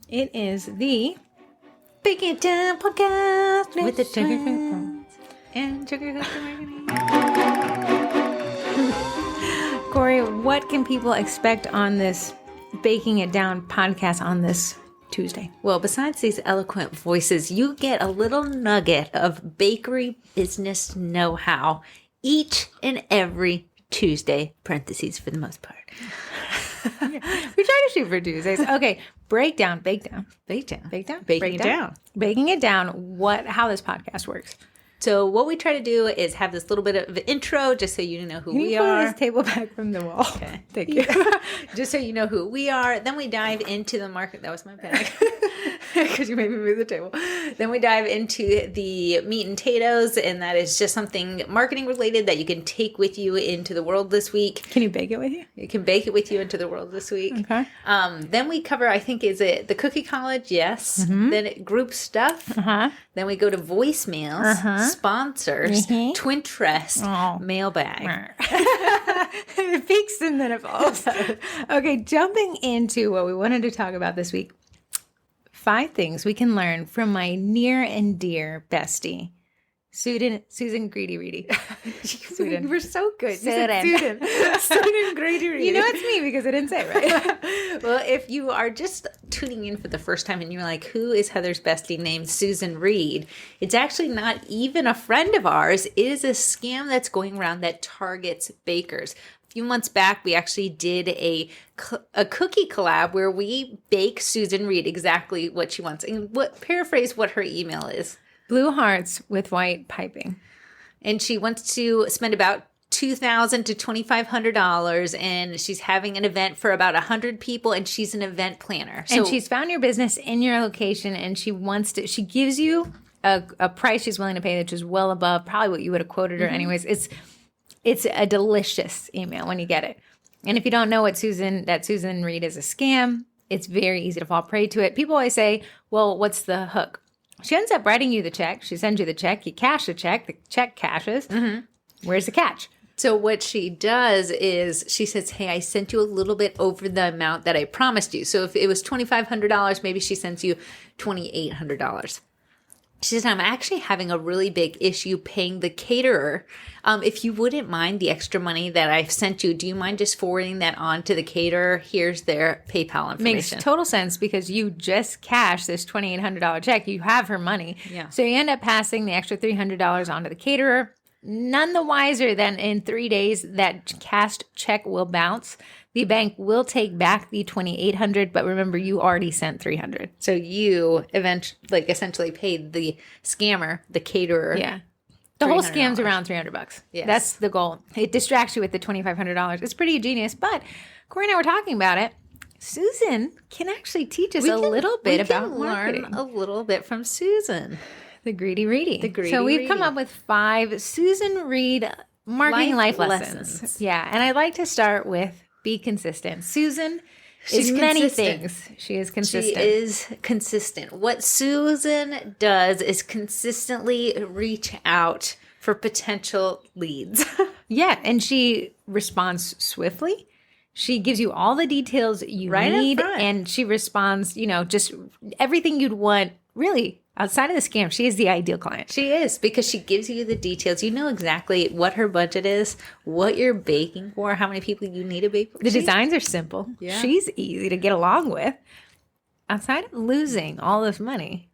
It is the Bake It Down podcast with the sugar and sugar marketing. Corey, what can people expect on this Baking It Down podcast on this Tuesday? Well, besides these eloquent voices, you get a little nugget of bakery business know-how each and every Tuesday, parentheses for the most part. We try to shoot for Tuesdays. Okay, bake down. Baking Baking it down, how this podcast works. So what we try to do is have this little bit of an intro just so you know who we are. This table back from the wall. Okay. Thank you. Just so you know who we are. Then we dive into the market. That was my bag. Because you made me move the table. Then we dive into the meat and potatoes, and that is just something marketing related that you can take with you into the world this week. Can you bake it with you? You can bake it with you into the world this week. Okay. Then we cover, I think, is it the Cookie College? Yes. Mm-hmm. Then group stuff. Uh-huh. Then we go to voicemails, sponsors, Twinterest, mailbag. It peaks and then it falls. Okay, jumping into what we wanted to talk about this week. 5 things we can learn from my near and dear bestie, Susan Greedy Reedy. You were so good. Susan Greedy Reedy. You know it's me because I didn't say it right. Well, if you are just tuning in for the first time and you're like, who is Heather's bestie named Susan Reed? It's actually not even a friend of ours. It is a scam that's going around that targets bakers. A few months back, we actually did a cookie collab where we bake Susan Reed exactly what she wants. And paraphrase what her email is. Blue hearts with white piping. And she wants to spend about $2,000 to $2,500, and she's having an event for about 100 people, and she's an event planner. And she's found your business in your location, and she gives you a price she's willing to pay, which is well above probably what you would have quoted her anyways. It's a delicious email when you get it. And if you don't know that Susan Reed is a scam, it's very easy to fall prey to it. People always say, well, what's the hook? She ends up writing you the check. She sends you the check. You cash the check. The check cashes. Mm-hmm. Where's the catch? So what she does is she says, hey, I sent you a little bit over the amount that I promised you. So if it was $2,500, maybe she sends you $2,800. She says, I'm actually having a really big issue paying the caterer. If you wouldn't mind the extra money that I've sent you, do you mind just forwarding that on to the caterer? Here's their PayPal information. Makes total sense because you just cashed this $2,800 check. You have her money. Yeah. So you end up passing the extra $300 on to the caterer. None the wiser than in 3 days that cashed check will bounce. The bank will take back the $2,800, but remember, you already sent $300. So you essentially paid the scammer, the caterer. Yeah. The whole scam's around $300. Yes. That's the goal. It distracts you with the $2,500. It's pretty genius, but Corey and I were talking about it. Susan can actually teach us a little bit about marketing. Learn a little bit from Susan. The Greedy Reedy. So we've come up with 5 Susan Reed marketing life lessons. Yeah, and I'd like to start with be consistent. Susan is many things. She is consistent. She is consistent. What Susan does is consistently reach out for potential leads. Yeah, and she responds swiftly. She gives you all the details you need, and she responds, just everything you'd want, really. Outside of the scam, she is the ideal client. She is, because she gives you the details. You know exactly what her budget is, what you're baking for, how many people you need to bake for. The designs are simple. Yeah. She's easy to get along with. Outside of losing all this money,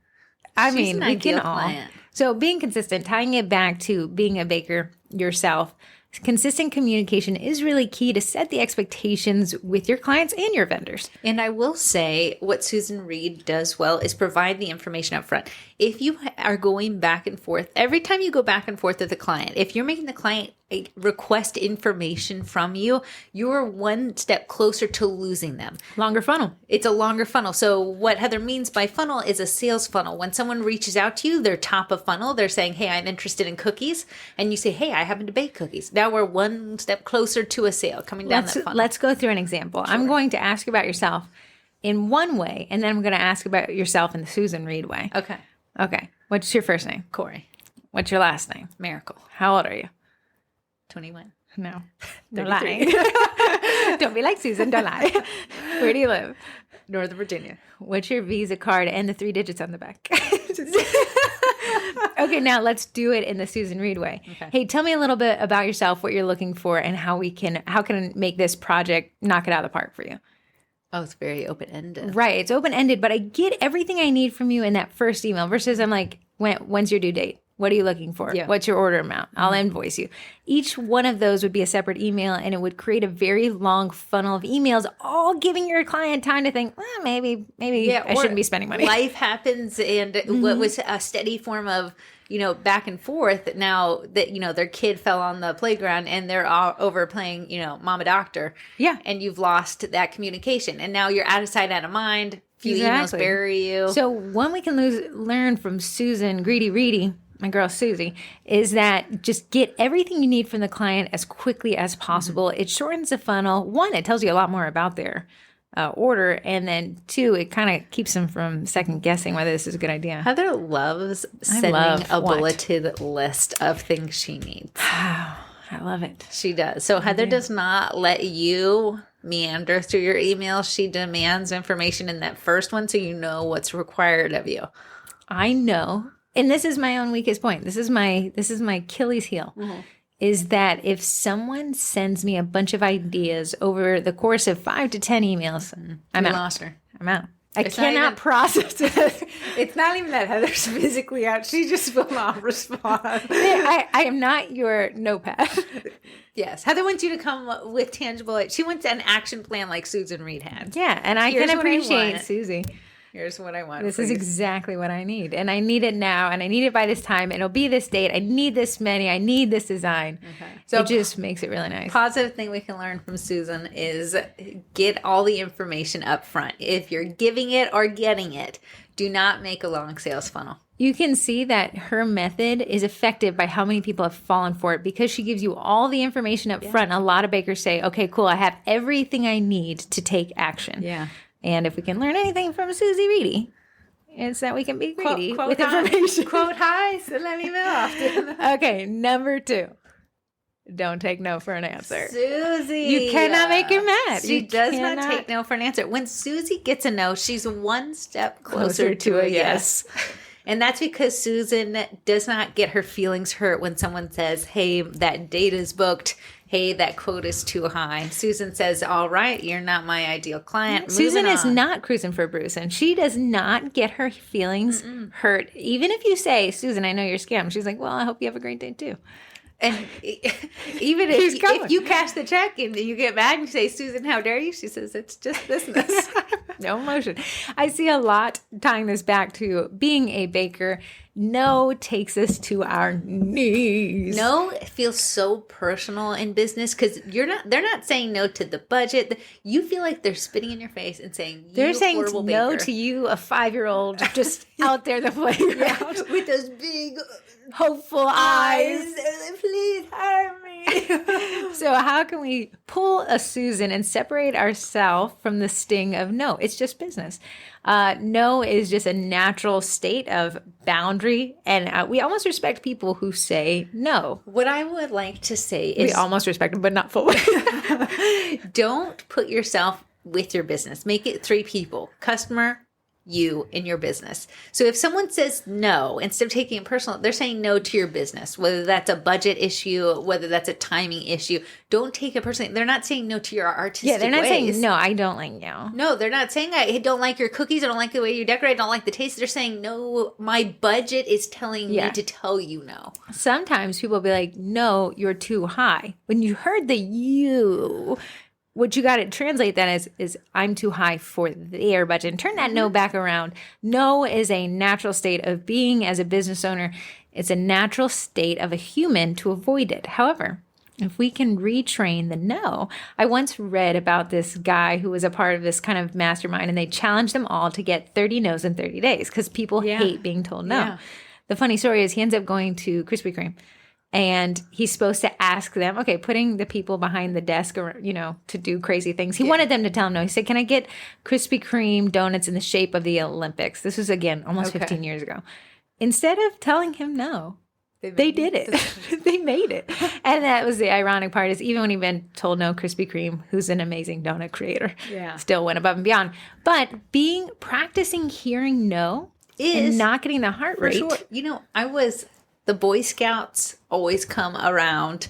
we can all. Client. So being consistent, tying it back to being a baker yourself, consistent communication is really key to set the expectations with your clients and your vendors. And I will say what Susan Reed does well is provide the information up front. If you are going back and forth, every time you go back and forth with a client, if you're making the client request information from you, you're one step closer to losing them. Longer funnel. It's a longer funnel. So what Heather means by funnel is a sales funnel. When someone reaches out to you, they're top of funnel. They're saying, hey, I'm interested in cookies. And you say, hey, I happen to bake cookies. Now we're one step closer to a sale coming down that funnel. Let's go through an example. Sure. I'm going to ask about yourself in one way, and then I'm going to ask about yourself in the Susan Reed way. Okay. What's your first name? Corey. What's your last name? Miracle. How old are you? 21. No. Don't lie. Don't be like Susan. Don't lie. Where do you live? Northern Virginia. What's your Visa card and the 3 digits on the back? Okay, now let's do it in the Susan Reed way. Okay. Hey, tell me a little bit about yourself, what you're looking for, and how can I make this project knock it out of the park for you? Oh, it's very open-ended. Right, it's open-ended, but I get everything I need from you in that first email versus I'm like, when's your due date? What are you looking for? Yeah. What's your order amount? I'll invoice you. Each one of those would be a separate email, and it would create a very long funnel of emails, all giving your client time to think, well, maybe I shouldn't be spending money. Life happens, and what was a steady form of, back and forth, now that, their kid fell on the playground and they're all over playing, mama doctor. Yeah. And you've lost that communication. And now you're out of sight, out of mind. Few emails bury you. So one we can learn from Susan Greedy Reedy, my girl Susie, is that just get everything you need from the client as quickly as possible. It shortens the funnel. 1, it tells you a lot more about their order. And then 2, it kind of keeps them from second guessing whether this is a good idea. Heather loves sending a bulleted list of things she needs. I love it. She does. So Heather does not let you meander through your email. She demands information in that first one so you know what's required of you. I know. And this is my own weakest point. This is my Achilles heel. Is that if someone sends me a bunch of ideas over the course of 5 to 10 emails, I'm out. Lost her. I'm out. I cannot process it. It's not even that Heather's physically out. She just will not respond. I am not your notepad. Yes. Heather wants you to come with tangible. She wants an action plan like Susan Reed had. Yeah, and I Here's can what I appreciate want. Susie. Here's what I want. This is exactly what I need. And I need it now. And I need it by this time. And it'll be this date. I need this many. I need this design. Okay. So it just makes it really nice. Positive thing we can learn from Susan is get all the information up front. If you're giving it or getting it, do not make a long sales funnel. You can see that her method is effective by how many people have fallen for it because she gives you all the information up front. A lot of bakers say, okay, cool. I have everything I need to take action. Yeah. And if we can learn anything from Susy Reedy, it's that we can be greedy with information. Quote high, send an email often. Okay, number 2. Don't take no for an answer. Susie. You cannot make her mad. She does not take no for an answer. When Susie gets a no, she's one step closer to a yes. And that's because Susan does not get her feelings hurt when someone says, hey, that date is booked. Hey, that quote is too high. Susan says, all right, you're not my ideal client. Susan is not cruising for Bruce, and she does not get her feelings hurt. Even if you say, Susan, I know you're scammed. She's like, well, I hope you have a great day too. And even if you cash the check and you get mad and you say, Susan, how dare you? She says, it's just business. No emotion. I see a lot tying this back to being a baker. No takes us to our knees. No feels so personal in business because they're not saying no to the budget. You feel like they're spitting in your face and saying, they're saying horrible no baker. to you, a 5-year-old just out there the playground with those big hopeful eyes. Please hire me. So how can we pull a Susan and separate ourselves from the sting of no? It's just business. No is just a natural state of boundary, and we almost respect people who say no. What I would like to say is we almost respect them, but not fully. Don't put yourself with your business. Make it 3 people: customer, you, and your business. So if someone says no, instead of taking it personal, they're saying no to your business, whether that's a budget issue, whether that's a timing issue. Don't take it personally. They're not saying no to your artistic Yeah, they're not ways. saying, no, I don't like you. No, they're not saying I don't like your cookies. I don't like the way you decorate. I don't like the taste. They're saying, no, my budget is telling me to tell you no. Sometimes people will be like, no, you're too high. When you heard the you, what you got to translate that is I'm too high for their budget. And turn that no back around. No is a natural state of being as a business owner. It's a natural state of a human to avoid it. However, if we can retrain the no, I once read about this guy who was a part of this kind of mastermind, and they challenged them all to get 30 no's in 30 days because people hate being told no. Yeah. The funny story is he ends up going to Krispy Kreme. And he's supposed to ask them, okay, putting the people behind the desk, or, to do crazy things. He wanted them to tell him no. He said, can I get Krispy Kreme donuts in the shape of the Olympics? This was, again, almost 15 years ago. Instead of telling him no, They did it. They made it. And that was the ironic part is even when you've been told no, Krispy Kreme, who's an amazing donut creator, still went above and beyond. But practicing hearing no and not getting the heart rate. Sure. You know, the Boy Scouts always come around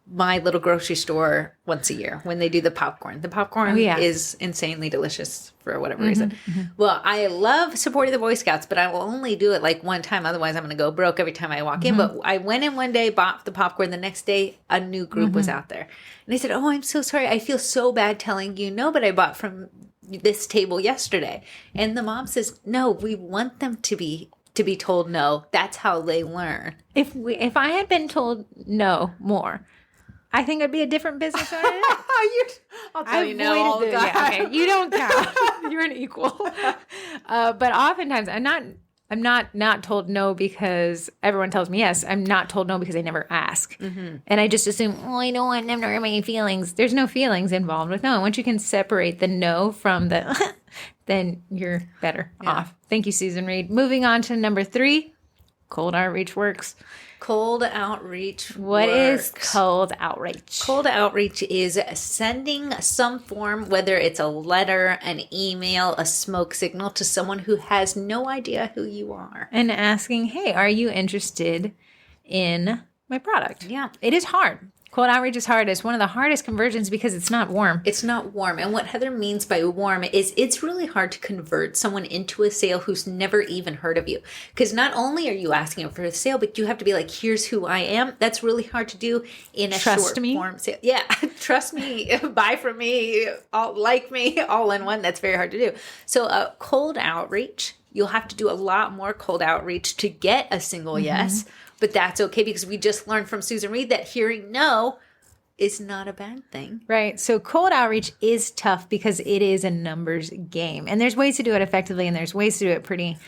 my little grocery store once a year when they do the popcorn. The popcorn is insanely delicious for whatever reason. Well, I love supporting the Boy Scouts, but I will only do it like one time. Otherwise, I'm going to go broke every time I walk in. But I went in one day, bought the popcorn. The next day, a new group was out there. And they said, oh, I'm so sorry. I feel so bad telling you no, but I bought from this table yesterday. And the mom says, no, we want them to be told no. That's how they learn. If I had been told no more, I think I'd be a different business owner. I'll tell you no all the time. Okay, you don't count. You're an equal. But oftentimes I'm not told no because everyone tells me yes. I'm not told no because I never ask. And I just assume, I don't want them to hurt my feelings. There's no feelings involved with no. And once you can separate the no from the then you're better off. Thank you, Susan Reed. Moving on to number 3, cold outreach works. Cold outreach What is cold outreach? Cold outreach is sending some form, whether it's a letter, an email, a smoke signal to someone who has no idea who you are. And asking, hey, are you interested in my product? Yeah. It is hard. Cold outreach is hard. It's one of the hardest conversions because it's not warm. It's not warm. And what Heather means by warm is it's really hard to convert someone into a sale who's never even heard of you. Because not only are you asking them for a sale, but you have to be like, here's who I am. That's really hard to do in a short form sale. Yeah. Trust me. Buy from me. Like me. All in one. That's very hard to do. So cold outreach, you'll have to do a lot more cold outreach to get a single yes. But that's okay because we just learned from Susan Reed that hearing no is not a bad thing. Right. So cold outreach is tough because it is a numbers game. And there's ways to do it effectively and there's ways to do it pretty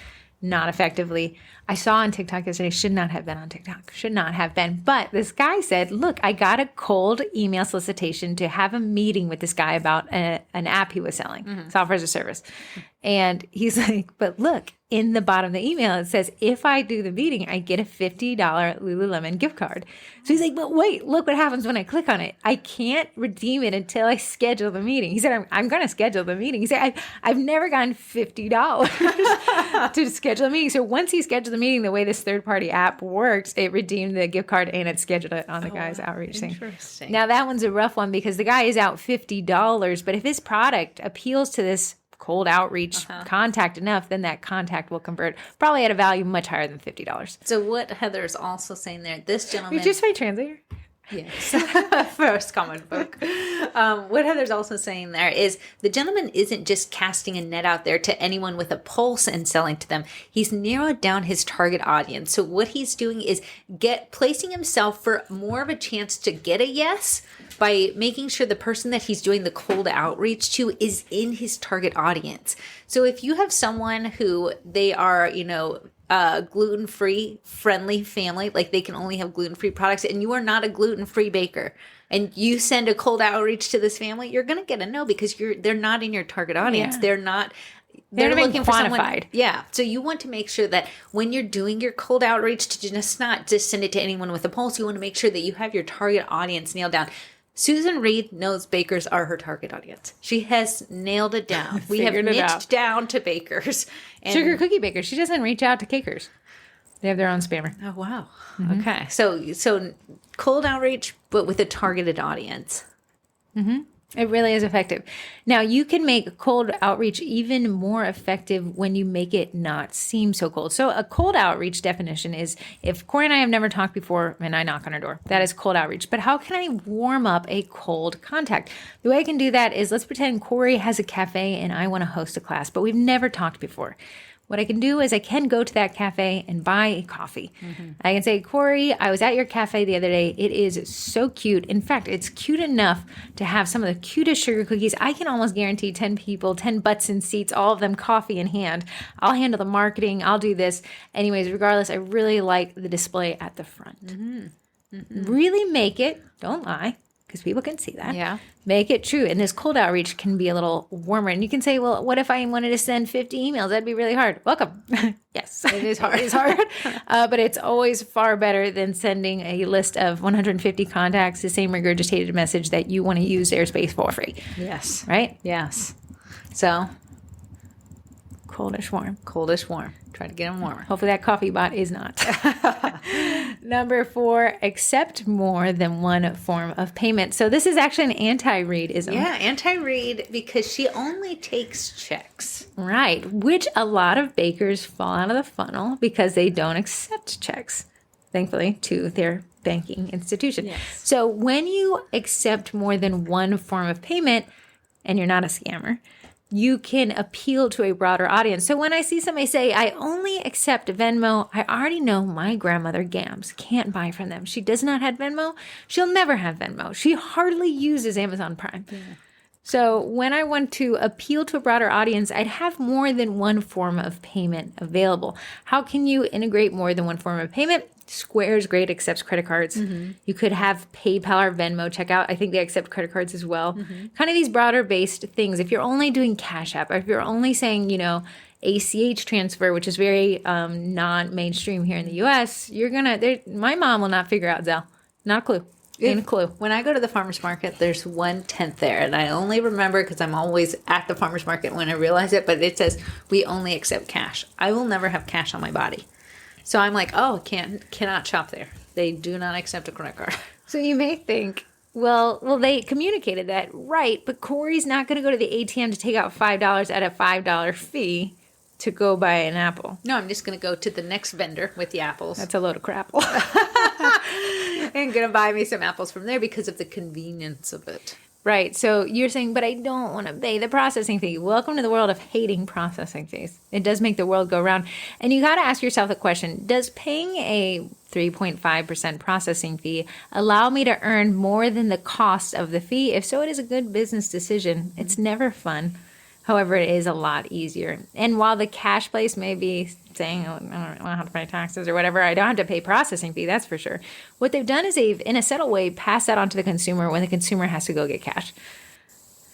not effectively. I saw on TikTok yesterday, should not have been on TikTok, should not have been. But this guy said, look, I got a cold email solicitation to have a meeting with this guy about an app he was selling, software as a service. And he's like, but look, in the bottom of the email, it says, if I do the meeting, I get a $50 Lululemon gift card. So he's like, but wait, look what happens when I click on it. I can't redeem it until I schedule the meeting. He said, I'm going to schedule the meeting. He said, I've never gotten $50 to schedule a meeting. So once he scheduled the meeting, the way this third-party app works, it redeemed the gift card and it scheduled it on the guy's outreach thing. Interesting. Now, that one's a rough one because the guy is out $50, but if his product appeals to this cold outreach contact enough, then that contact will convert probably at a value much higher than $50. So what Heather's also saying there, this gentleman... Did you just say translator? Yes. First common book. What Heather's also saying there is the gentleman isn't just casting a net out there to anyone with a pulse and selling to them. He's narrowed down his target audience. So what he's doing is placing himself for more of a chance to get a yes by making sure the person that he's doing the cold outreach to is in his target audience. So if you have someone who they are, gluten-free friendly family, like they can only have gluten-free products, and you are not a gluten-free baker, and you send a cold outreach to this family, you're going to get a no because they're not in your target audience. Yeah. They're looking for quantified. someone. Yeah. So you want to make sure that when you're doing your cold outreach to not just send it to anyone with a pulse, you want to make sure that you have your target audience nailed down. Susan Reed knows bakers are her target audience. She has nailed it down. We have niched down to bakers. And sugar cookie bakers. She doesn't reach out to cakers. They have their own spammer. Oh, wow. Okay. So cold outreach, but with a targeted audience. It really is effective. Now, you can make cold outreach even more effective when you make it not seem so cold. So a cold outreach definition is if Corey and I have never talked before and I knock on her door, that is cold outreach. But how can I warm up a cold contact? The way I can do that is let's pretend Corey has a cafe and I want to host a class, but we've never talked before. What I can do is I can go to that cafe and buy a coffee. I can say, Corey, I was at your cafe the other day. It is so cute. In fact, it's cute enough to have some of the cutest sugar cookies. I can almost guarantee 10 people, 10 butts in seats, all of them coffee in hand. I'll handle the marketing. I'll do this. Anyways, regardless, I really like the display at the front. Really make it, don't lie, because people can see that. Yeah. Make it true. And this cold outreach can be a little warmer. And you can say, well, what if I wanted to send 50 emails? That'd be really hard. Welcome. Yes, it is hard. It is hard. But it's always far better than sending a list of 150 contacts, the same regurgitated message that you want to use airspace for free. Yes. Right? Yes. So, Coldish warm. coldish warm. Try to get them warmer. Hopefully that coffee bot is not. Number 4, accept more than one form of payment. So this is actually an anti-Reedism. Yeah, anti-Reed because she only takes checks. Right, which a lot of bakers fall out of the funnel because they don't accept checks, thankfully, to their banking institution. Yes. So when you accept more than one form of payment, and you're not a scammer, you can appeal to a broader audience. So when I see somebody say, I only accept Venmo, I already know my grandmother Gams can't buy from them. She does not have Venmo. She'll never have Venmo. She hardly uses Amazon Prime. Yeah. So when I want to appeal to a broader audience, I'd have more than one form of payment available. How can you integrate more than one form of payment? Square is great, accepts credit cards. Mm-hmm. You could have PayPal or Venmo checkout. I think they accept credit cards as well. Mm-hmm. Kind of these broader based things. If you're only doing Cash App, or if you're only saying, ACH transfer, which is very non-mainstream here in the U.S., my mom will not figure out Zelle. Not a clue. Ain't a clue. When I go to the farmer's market, there's 1/10 there. And I only remember because I'm always at the farmer's market when I realize it, but it says we only accept cash. I will never have cash on my body. So I'm like, cannot shop there. They do not accept a credit card. So you may think, well, they communicated that, right, but Corey's not going to go to the ATM to take out $5 at a $5 fee to go buy an apple. No, I'm just going to go to the next vendor with the apples. That's a load of crap. And going to buy me some apples from there because of the convenience of it. Right. So you're saying, but I don't want to pay the processing fee. Welcome to the world of hating processing fees. It does make the world go round. And you got to ask yourself the question, does paying a 3.5% processing fee allow me to earn more than the cost of the fee? If so, it is a good business decision. It's never fun. However, it is a lot easier. And while the cash place may be saying, I don't have to pay taxes or whatever, I don't have to pay processing fee, that's for sure. What they've done is they've, in a subtle way, passed that on to the consumer when the consumer has to go get cash.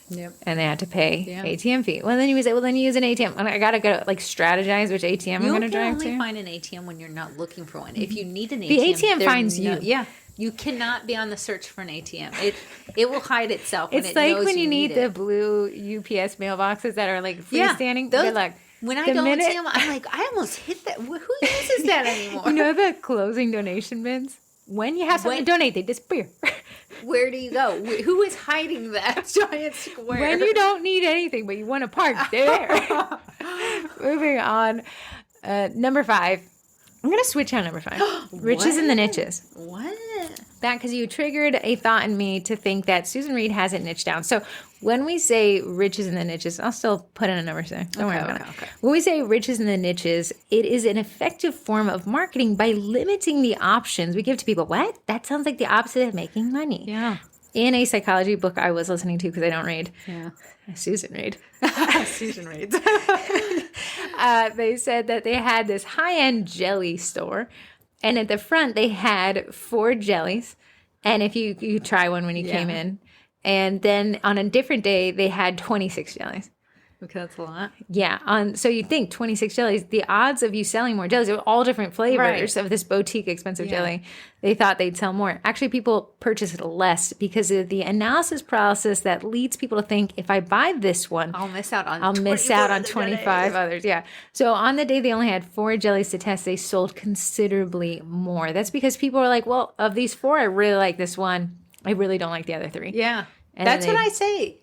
Yep. And they had to pay ATM fee. Well, then you would say, then use an ATM. And I got to go strategize which ATM I'm going to drive to. You can only find an ATM when you're not looking for one. If you need an ATM. The ATM finds you. Yeah. You cannot be on the search for an ATM. It will hide itself when it's it like knows when you need the it. blue UPS mailboxes that are freestanding. Those, good luck. When I don't see them, I'm like, I almost hit that. Who uses that anymore? You know the closing donation bins? When you have something to donate, they disappear. Where do you go? Who is hiding that giant square? When you don't need anything, but you want to park there. Moving on. Number 5. I'm going to switch on number 5. Riches in the niches. What? That because you triggered a thought in me to think that Susan Reed has it niched down. So when we say riches in the niches, I'll still put in a number 6. Don't worry about it. Okay. When we say riches in the niches, it is an effective form of marketing by limiting the options we give to people. What? That sounds like the opposite of making money. Yeah. In a psychology book I was listening to because I don't read. Yeah. Susan Reed. Susan Reed. They said that they had this high-end jelly store. And at the front, they had 4 jellies. And if you try one when you came in. And then on a different day, they had 26 jellies. Okay, that's a lot. Yeah. So you think 26 jellies, the odds of you selling more jellies, all different flavors of this boutique expensive jelly, they thought they'd sell more. Actually, people purchase it less because of the analysis paralysis that leads people to think, if I buy this one, I'll miss out on 25 others. Yeah. So on the day they only had 4 jellies to test, they sold considerably more. That's because people are like, well, of these 4, I really like this one. I really don't like the other 3. Yeah. And that's what I say.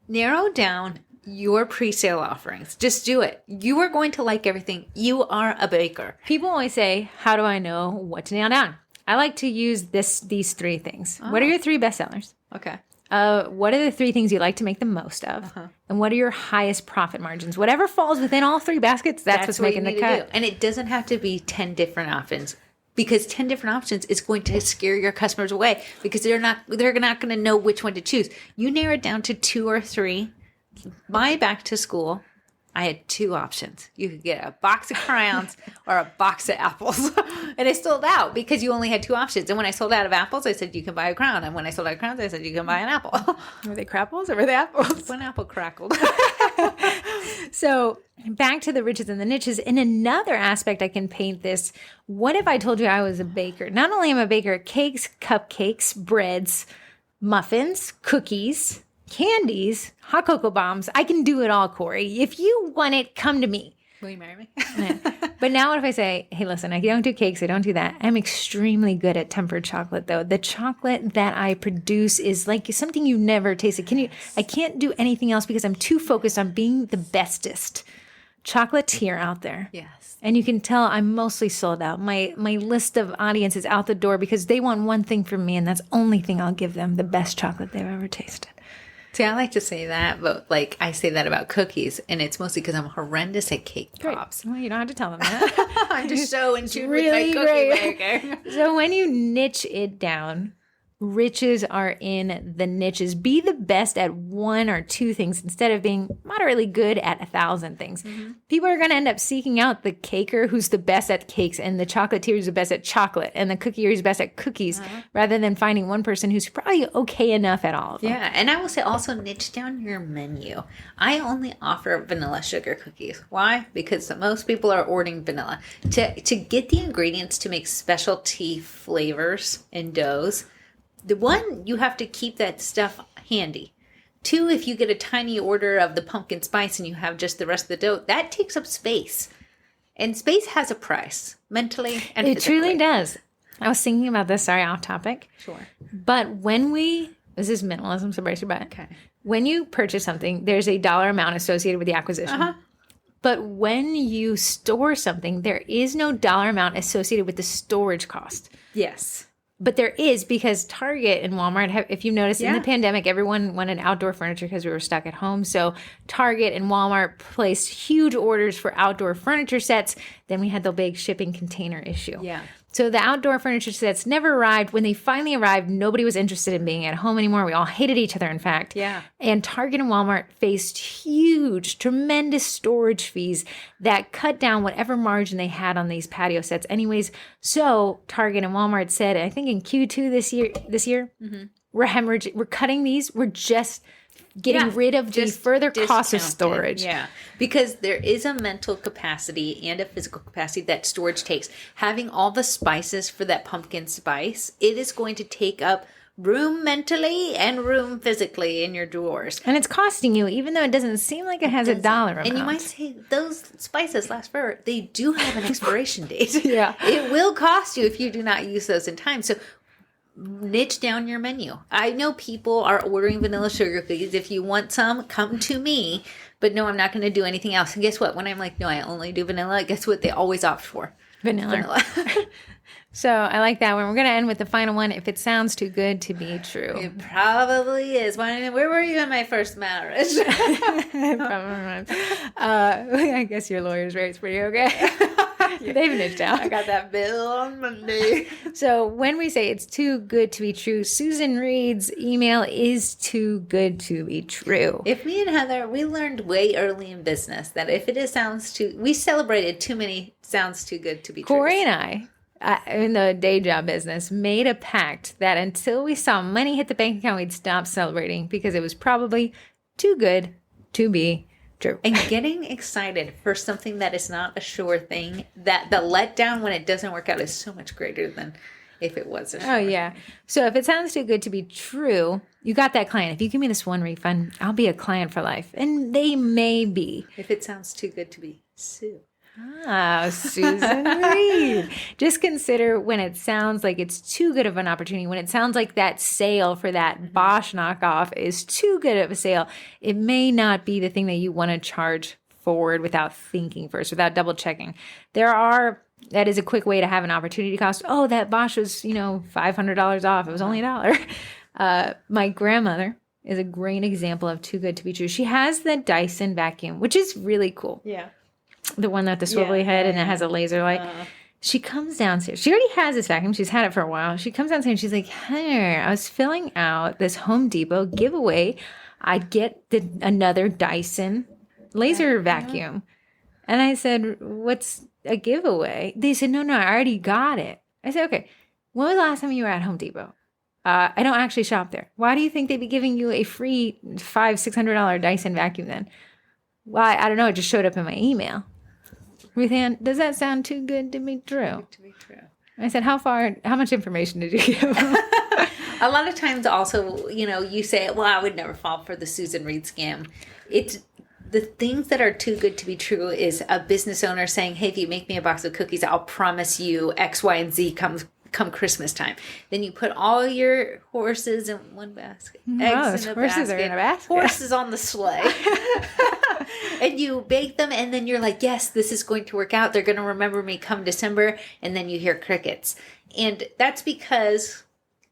Narrow down your pre-sale offerings. Just do it. You are going to like everything. You are a baker. People always say, how do I know what to nail down? I like to use these 3 things. What are your 3 best sellers? Okay. What are the 3 things you like to make the most of? Uh-huh. And what are your highest profit margins? Whatever falls within all 3 baskets, that's what's making the cut. And it doesn't have to be 10 different options. Because 10 different options is going to scare your customers away because they're not going to know which one to choose. You narrow it down to 2 or 3. My back to school, I had two options. You could get a box of crayons or a box of apples. And I sold out because you only had two options. And when I sold out of apples, I said, you can buy a crown. And when I sold out of crowns, I said, you can buy an apple. Were they crapples or were they apples? One apple crackled. So back to the riches and the niches. In another aspect, I can paint this. What if I told you I was a baker? Not only am I a baker, cakes, cupcakes, breads, muffins, cookies, candies, hot cocoa bombs. I can do it all, Corey. If you want it, come to me. Will you marry me? But now what if I say, hey, listen, I don't do cakes. I don't do that. I'm extremely good at tempered chocolate, though. The chocolate that I produce is like something you never tasted. I can't do anything else because I'm too focused on being the bestest chocolatier out there. Yes. And you can tell I'm mostly sold out. My list of audience is out the door because they want one thing from me, and that's the only thing I'll give them, the best chocolate they've ever tasted. See, I like to say that, but like I say that about cookies, and it's mostly because I'm horrendous at cake pops. Well, you don't have to tell them that. I'm just so in tune really with my cookie great. maker. So when you niche it down, riches are in the niches. Be the best at one or two things instead of being moderately good at 1,000 things. Mm-hmm. People are going to end up seeking out the caker who's the best at cakes and the chocolatier who's the best at chocolate and the cookier who's best at cookies rather than finding one person who's probably okay enough at all of them. Yeah, and I will say also niche down your menu. I only offer vanilla sugar cookies. Why? Because most people are ordering vanilla. To get the ingredients to make specialty flavors and doughs, the one, you have to keep that stuff handy. Two, if you get a tiny order of the pumpkin spice and you have just the rest of the dough, that takes up space. And space has a price, mentally and physically. It truly does. I was thinking about this, sorry, off topic. Sure. But this is minimalism, so brace your butt. Okay. When you purchase something, there's a dollar amount associated with the acquisition. Uh-huh. But when you store something, there is no dollar amount associated with the storage cost. Yes. But there is, because Target and Walmart if you noticed in the pandemic, everyone wanted outdoor furniture because we were stuck at home. So Target and Walmart placed huge orders for outdoor furniture sets. Then we had the big shipping container issue. Yeah. So the outdoor furniture sets never arrived. When they finally arrived, nobody was interested in being at home anymore. We all hated each other, in fact. Yeah. And Target and Walmart faced huge, tremendous storage fees that cut down whatever margin they had on these patio sets anyways. So Target and Walmart said, I think in Q2 this year, we're cutting these. We're just getting rid of the further cost of storage. Yeah, because there is a mental capacity and a physical capacity that storage takes. Having all the spices for that pumpkin spice, it is going to take up room mentally and room physically in your drawers. And it's costing you, even though it doesn't seem like it has a dollar amount. And you might say, those spices last forever. They do have an expiration date. Yeah. It will cost you if you do not use those in time. So niche down your menu. I know people are ordering vanilla sugar cookies. If you want some, come to me. But no, I'm not going to do anything else. And guess what? When I'm like, no, I only do vanilla, guess what they always opt for? Vanilla. So I like that one. We're going to end with the final one. If it sounds too good to be true. It probably is. Where were you in my first marriage? I guess your lawyer's rate's pretty okay. They've niched out. I got that bill on Monday. So when we say it's too good to be true, Susan Reed's email is too good to be true. If me and Heather, we learned way early in business that if we celebrated too many sounds too good to be true. Corey and I, in the day job business, made a pact that until we saw money hit the bank account, we'd stop celebrating because it was probably too good to be true. And getting excited for something that is not a sure thing, that the letdown when it doesn't work out is so much greater than if it was a sure. Oh, yeah. So if it sounds too good to be true, you got that client. If you give me this one refund, I'll be a client for life. And they may be. If it sounds too good to be Sue. Ah, Susan Reed. Just consider when it sounds like it's too good of an opportunity, when it sounds like that sale for that Bosch knockoff is too good of a sale, it may not be the thing that you want to charge forward without thinking first, without double checking. That is a quick way to have an opportunity cost. Oh, that Bosch was, $500 off. It was only $1. My grandmother is a great example of too good to be true. She has the Dyson vacuum, which is really cool. Yeah. The one with the swivelly head and it has a laser light. She comes downstairs. She already has this vacuum. She's had it for a while. She comes downstairs and she's like, hey, I was filling out this Home Depot giveaway. I'd get another Dyson laser vacuum. And I said, what's a giveaway? They said, no, I already got it. I said, okay, when was the last time you were at Home Depot? I don't actually shop there. Why do you think they'd be giving you a free $500-$600 Dyson vacuum then? Why? I don't know. It just showed up in my email. Ruth Ann, does that sound too good to be true? To be true. I said, how much information did you give them? A lot of times also, you say, well, I would never fall for the Susan Reed scam. It's the things that are too good to be true is a business owner saying, hey, if you make me a box of cookies, I'll promise you X, Y, and Z come Christmas time. Then you put all your horses in one basket. Eggs in a horses basket. are in a basket. Horses on the sleigh. And you bake them, and then you're like, yes, this is going to work out. They're going to remember me come December. And then you hear crickets. And that's because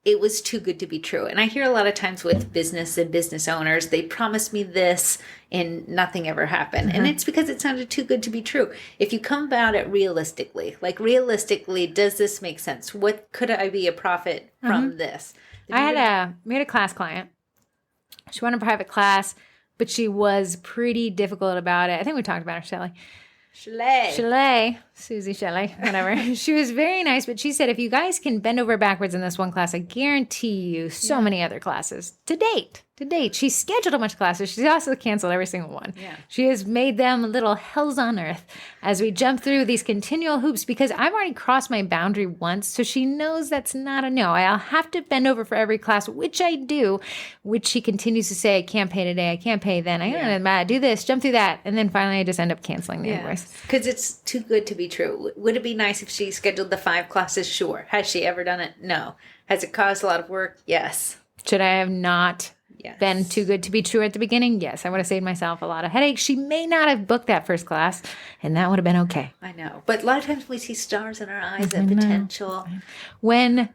it was too good to be true. And I hear a lot of times with business and business owners, they promised me this and nothing ever happened. And it's because it sounded too good to be true. If you come about it realistically, does this make sense? What could I be a profit from this? We had a class client. She wanted a private class, but she was pretty difficult about it. I think we talked about her, Chalet, Susie Chalet, whatever. She was very nice, but she said, if you guys can bend over backwards in this one class, I guarantee you so many other classes. To date, she's scheduled a bunch of classes. She's also canceled every single one. Yeah. She has made them little hells on earth as we jump through these continual hoops because I've already crossed my boundary once, so she knows that's not a no. I'll have to bend over for every class, which I do, which she continues to say, I can't pay today, I can't pay then, I do this, jump through that, and then finally I just end up canceling the invoice. Because it's too good to be true. Would it be nice if she scheduled the 5 classes? Sure. Has she ever done it? No. Has it caused a lot of work? Yes. Should I have not been too good to be true at the beginning? Yes. I would have saved myself a lot of headaches. She may not have booked that first class, and that would have been okay. I know. But a lot of times we see stars in our eyes and potential. When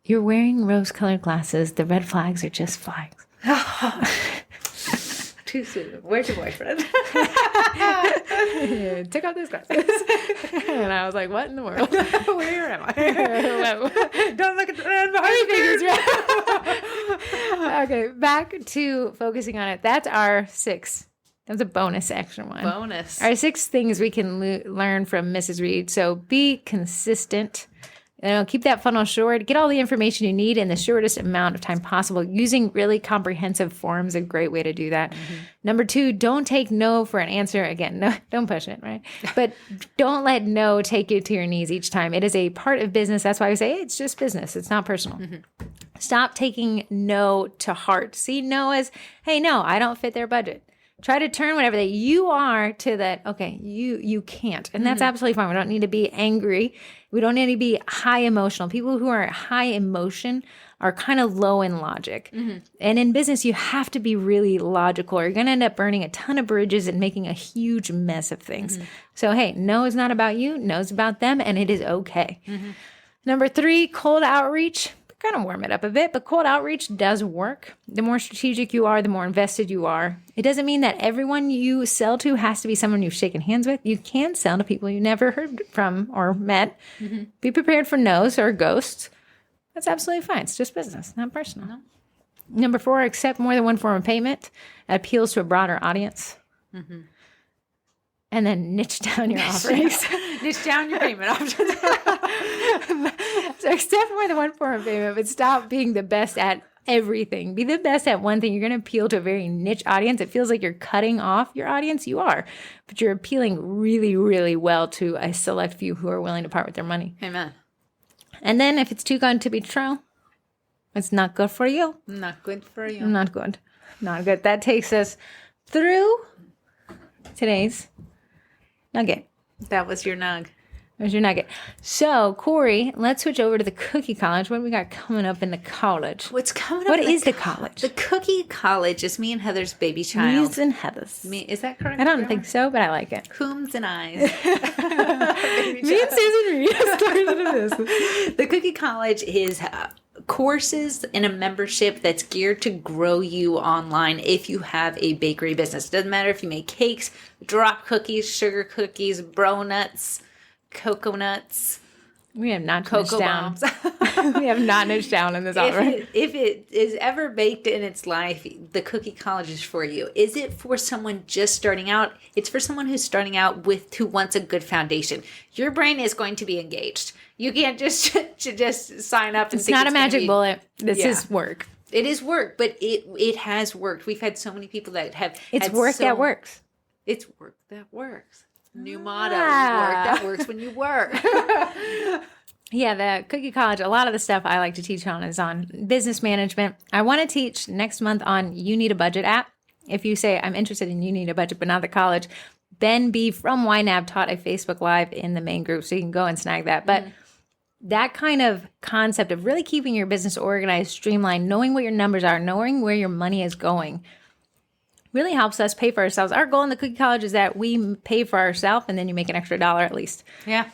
you're wearing rose-colored glasses, the red flags are just flags. Too soon. Where's your boyfriend? Took off those glasses. And I was like, what in the world? Where am I? Don't look at the man behind me. Okay, back to focusing on it. That's our 6. That's a bonus extra one. Bonus. Our 6 things we can learn from Mrs. Reed. So be consistent. Keep that funnel short. Get all the information you need in the shortest amount of time possible. Using really comprehensive forms is a great way to do that. Number 2, don't take no for an answer. Again, no, don't push it, right? But don't let no take you to your knees each time. It is a part of business. That's why we say it's just business. It's not personal. Stop taking no to heart. See no as, hey, no, I don't fit their budget. Try to turn whatever that you are to that, okay, you can't. And that's absolutely fine. We don't need to be angry. We don't need to be high emotional. People who are high emotion are kind of low in logic. And in business, you have to be really logical or you're going to end up burning a ton of bridges and making a huge mess of things. So, hey, no is not about you. No is about them, and it is okay. Number 3, cold outreach. Kind of warm it up a bit, but cold outreach does work. The more strategic you are, the more invested you are. It doesn't mean that everyone you sell to has to be someone you've shaken hands with. You can sell to people you never heard from or met. Be prepared for no's or ghosts. That's absolutely fine. It's just business, not personal. Number 4, accept more than one form of payment. It appeals to a broader audience. And then niche down your offerings. Niche down your payment options. So accept more than one form of payment, but stop being the best at everything. Be the best at one thing. You're going to appeal to a very niche audience. It feels like you're cutting off your audience. You are. But you're appealing really, really well to a select few who are willing to part with their money. Amen. And then if it's too good to be true, it's not good for you. Not good for you. Not good. Not good. That takes us through today's nugget. That was your nug. There's your nugget. So, Corey, let's switch over to the Cookie College. What do we got coming up in the college? What's coming up? What is the college? The Cookie College is me and Heather's baby child. Me's and Heather's. Is that correct? I don't think so, but I like it. Coombs and eyes. Me and Susan Reed started this. The Cookie College is courses in a membership that's geared to grow you online if you have a bakery business. It doesn't matter if you make cakes, drop cookies, sugar cookies, bro nuts, cocoa nuts. We have not cocoa down. bombs. We have not niched down in this already. If it is ever baked in its life, the Cookie College is for you. Is it for someone just starting out? It's for someone who's starting out who wants a good foundation. Your brain is going to be engaged. You can't just sign up and It's not a magic bullet. This is work. It is work, but it has worked. We've had so many people that have. It's work that works. It's work that works. New motto. Work that works when you work. Yeah, the Cookie College, a lot of the stuff I like to teach on is on business management. I want to teach next month on You Need a Budget app. If you say, I'm interested in You Need a Budget, but not the college, Ben B from YNAB taught a Facebook Live in the main group, so you can go and snag that. But that kind of concept of really keeping your business organized, streamlined, knowing what your numbers are, knowing where your money is going, really helps us pay for ourselves. Our goal in the Cookie College is that we pay for ourselves and then you make an extra $1 at least. Yeah.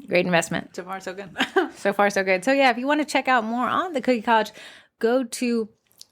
Great investment. So far, so good. So far, so good. So yeah, if you want to check out more on the Cookie College, go to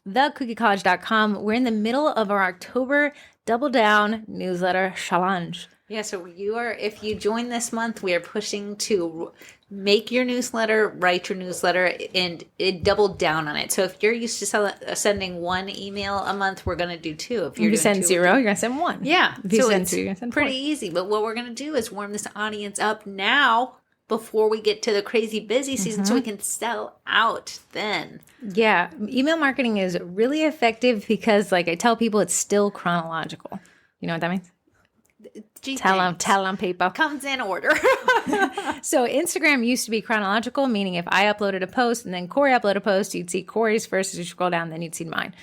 thecookiecollege.com. We're in the middle of our October Double Down newsletter challenge. Yeah, so if you join this month, we are pushing to make your newsletter, write your newsletter, and double down on it. So if you're used to sending one email a month, we're going to do 2. If you send 0, you're going to send 1. Yeah. If you so send it's 2, you're going to send pretty 4. easy. But what we're going to do is warm this audience up now before we get to the crazy busy season so we can sell out then. Yeah. Email marketing is really effective because, like I tell people, it's still chronological. You know what that means? Tell them, people. Comes in order. So Instagram used to be chronological, meaning if I uploaded a post and then Corey uploaded a post, you'd see Corey's first as you scroll down, then you'd see mine.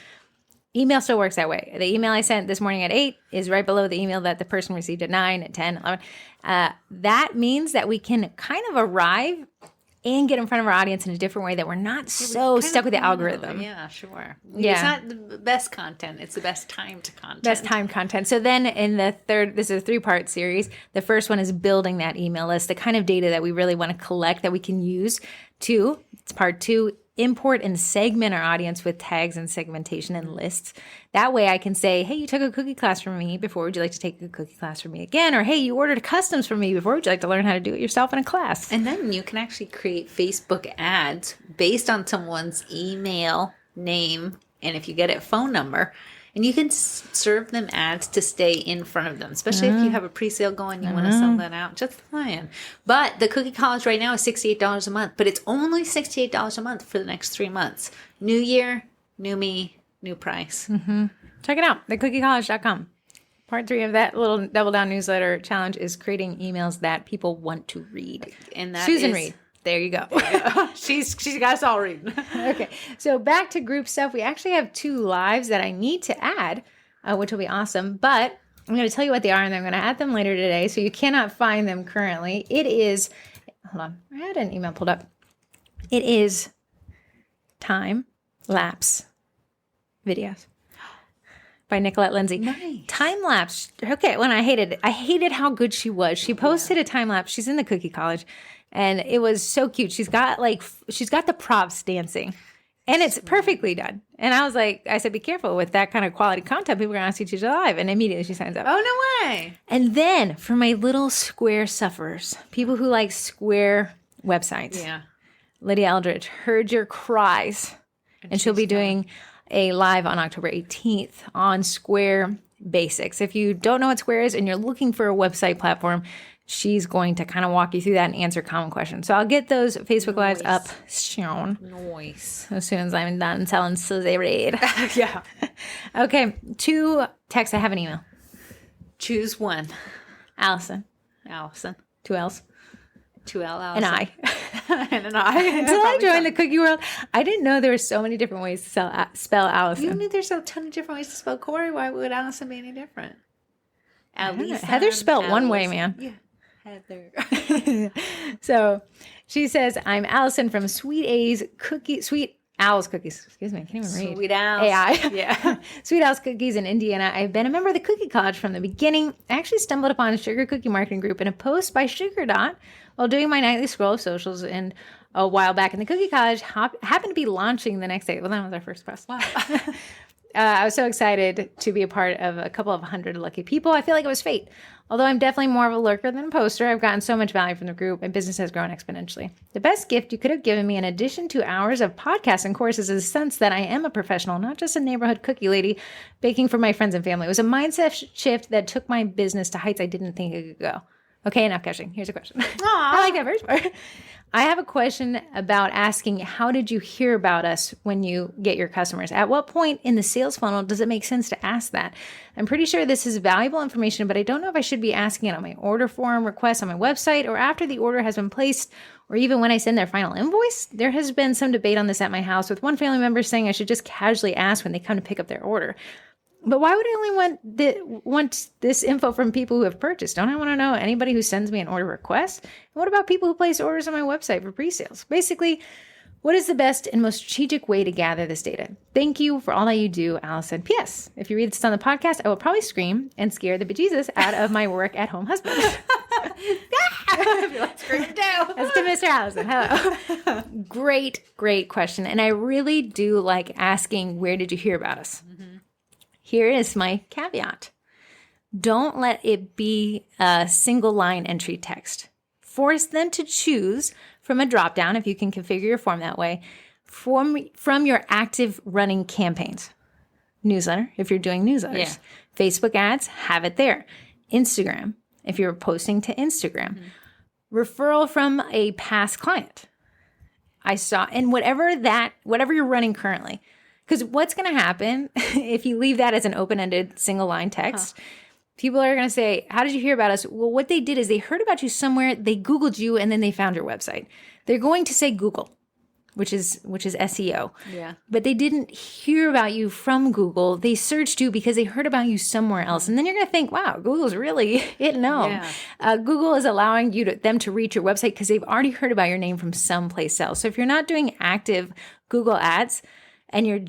Email still works that way. The email I sent this morning at 8 is right below the email that the person received at 9, at 10, 11. That means that we can kind of arrive and get in front of our audience in a different way that we're not so stuck with the algorithm. Yeah, sure. Yeah. It's not the best content. It's the best timed content. Best time content. So then in the third, this is a 3-part series. The first one is building that email list, the kind of data that we really want to collect that we can use to, it's part 2, import and segment our audience with tags and segmentation and lists. That way I can say, hey, you took a cookie class from me before. Would you like to take a cookie class from me again? Or, hey, you ordered customs from me before. Would you like to learn how to do it yourself in a class? And then you can actually create Facebook ads based on someone's email, name, and if you get it, phone number. And you can serve them ads to stay in front of them, especially if you have a pre-sale going, you want to sell that out. Just saying. But the Cookie College right now is $68 a month, but it's only $68 a month for the next 3 months. New year, new me, new price. Check it out, thecookiecollege.com. Part 3 of that little Double Down newsletter challenge is creating emails that people want to read. And that Susan is, Reed. There you go. She's got us all reading. Okay, so back to group stuff. We actually have 2 lives that I need to add, which will be awesome. But I'm going to tell you what they are, and I'm going to add them later today, so you cannot find them currently. It is, hold on, I had an email pulled up. It is time lapse videos by Nicolette Lindsay. Nice. Time lapse. Okay, when I hated how good she was. She posted a time lapse. She's in the Cookie College. And it was so cute. She's got the props dancing. And it's perfectly done. And I said, be careful with that kind of quality content. People are going to ask you to teach it live. And immediately she signs up. Oh, no way. And then for my little square sufferers, people who like square websites. Yeah. Lydia Eldridge heard your cries. And she'll be doing a live on October 18th on Square Basics. If you don't know what Square is and you're looking for a website platform, she's going to kind of walk you through that and answer common questions. So I'll get those Facebook Lives up soon. Nice. As soon as I'm done telling Susy Reed. Yeah. Okay. 2 texts. I have an email. Choose one. Allison. 2 L's. 2 L. An I. And an I. Until I joined the cookie world, I didn't know there were so many different ways to spell Allison. You knew there's a ton of different ways to spell Corey. Why would Allison be any different? Heather's spelled one way, man. Yeah. Heather. So she says, I'm Allison from Sweet Owl's Cookies. Excuse me, I can't even read. Sweet Owls. AI. Yeah. Sweet Owl's Cookies in Indiana. I've been a member of the Cookie College from the beginning. I actually stumbled upon a Sugar Cookie Marketing Group in a post by Sugar Dot while doing my nightly scroll of socials, and a while back in the Cookie College happened to be launching the next day. Well, that was our first post. Wow. I was so excited to be a part of a couple of 100 lucky people. I feel like it was fate. Although I'm definitely more of a lurker than a poster, I've gotten so much value from the group. My business has grown exponentially. The best gift you could have given me, in addition to hours of podcasts and courses, is a sense that I am a professional, not just a neighborhood cookie lady baking for my friends and family. It was a mindset shift that took my business to heights I didn't think it could go. Okay, enough gushing. Here's a question. I like that first part. I have a question about asking, how did you hear about us when you get your customers? At what point in the sales funnel does it make sense to ask that? I'm pretty sure this is valuable information, but I don't know if I should be asking it on my order form request on my website, or after the order has been placed, or even when I send their final invoice. There has been some debate on this at my house, with one family member saying I should just casually ask when they come to pick up their order. But why would I only want this info from people who have purchased? Don't I want to know anybody who sends me an order request? And what about people who place orders on my website for pre-sales? Basically, what is the best and most strategic way to gather this data? Thank you for all that you do, Allison. P.S. If you read this on the podcast, I will probably scream and scare the bejesus out of my work-at-home husband. Let's scream it down. That's to Mr. Allison. Hello. Great question. And I really do like asking, where did you hear about us? Mm-hmm. Here is my caveat. Don't let it be a single line entry text. Force them to choose from a dropdown, if you can configure your form that way, from your active running campaigns. Newsletter, if you're doing newsletters. Yeah. Facebook ads, have it there. Instagram, if you're posting to Instagram. Mm-hmm. Referral from a past client. And whatever you're running currently. Because what's going to happen if you leave that as an open-ended single line text, people are going to say, how did you hear about us? Well, what they did is they heard about you somewhere, they Googled you, and then they found your website. They're going to say Google, which is SEO. Yeah. But they didn't hear about you from Google. They searched you because they heard about you somewhere else. And then you're going to think, wow, Google's really hitting home. Yeah. Google is allowing them to reach your website because they've already heard about your name from someplace else. So if you're not doing active Google ads, and you're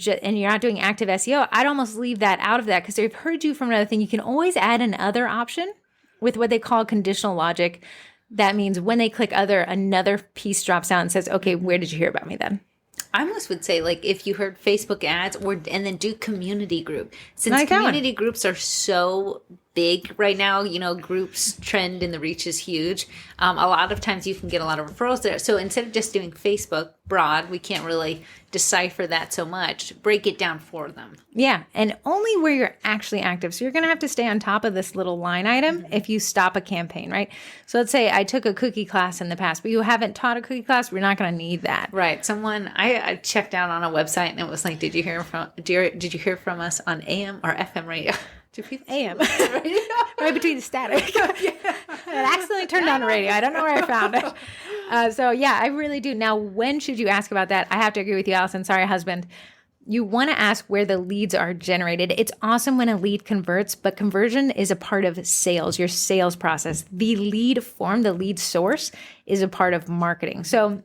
not doing active SEO, I'd almost leave that out of that, because they've heard you from another thing. You can always add another option with what they call conditional logic. That means when they click other, another piece drops out and says, okay, where did you hear about me then? I almost would say, like, if you heard Facebook ads, and then do community group. Since community groups are so big right now, groups trend and the reach is huge. A lot of times you can get a lot of referrals there. So instead of just doing Facebook broad, we can't really decipher that so much. Break it down for them. Yeah, and only where you're actually active. So you're going to have to stay on top of this little line item if you stop a campaign, right? So let's say I took a cookie class in the past, but you haven't taught a cookie class. We're not going to need that. Right. I checked out on a website and it was like, did you hear from us on AM or FM radio? AM. Right between the static. I accidentally turned on the radio. I don't know where I found it. So yeah, I really do. Now, when should you ask about that? I have to agree with you, Allison. Sorry, husband. You want to ask where the leads are generated. It's awesome when a lead converts, but conversion is a part of sales, your sales process. The lead form, the lead source, is a part of marketing. So,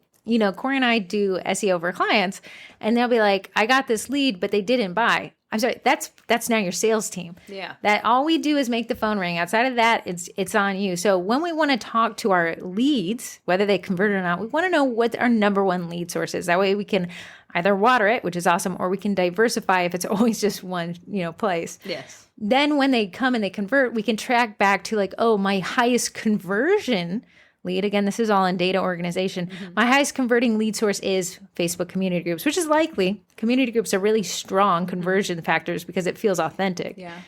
Corey and I do SEO for clients, and they'll be like, I got this lead, but they didn't buy. I'm sorry, that's now your sales team. Yeah. That all we do is make the phone ring. Outside of that, it's on you. So when we want to talk to our leads, whether they convert or not, we want to know what our number one lead source is. That way we can either water it, which is awesome, or we can diversify if it's always just one, place. Yes. Then when they come and they convert, we can track back to like, oh, my highest conversion lead. Again, this is all in data organization. Mm-hmm. My highest converting lead source is Facebook community groups, which is likely. Community groups are really strong conversion factors because it feels authentic. Yeah.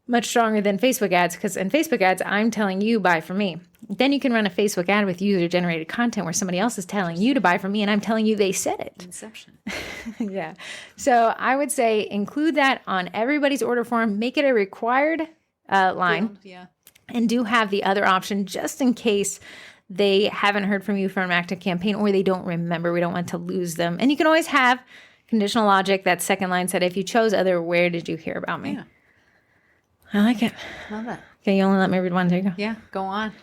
Much stronger than Facebook ads, because in Facebook ads, I'm telling you, buy from me. Then you can run a Facebook ad with user-generated content where somebody else is telling you to buy from me, and I'm telling you they said it. Inception. Yeah. So I would say include that on everybody's order form. Make it a required line. Yeah. And do have the other option just in case they haven't heard from you from an active campaign or they don't remember. We don't want to lose them. And you can always have conditional logic. That second line said, if you chose other, where did you hear about me? Yeah. I like it. Love it. Okay, you only let me read one. There you go. Yeah, go on.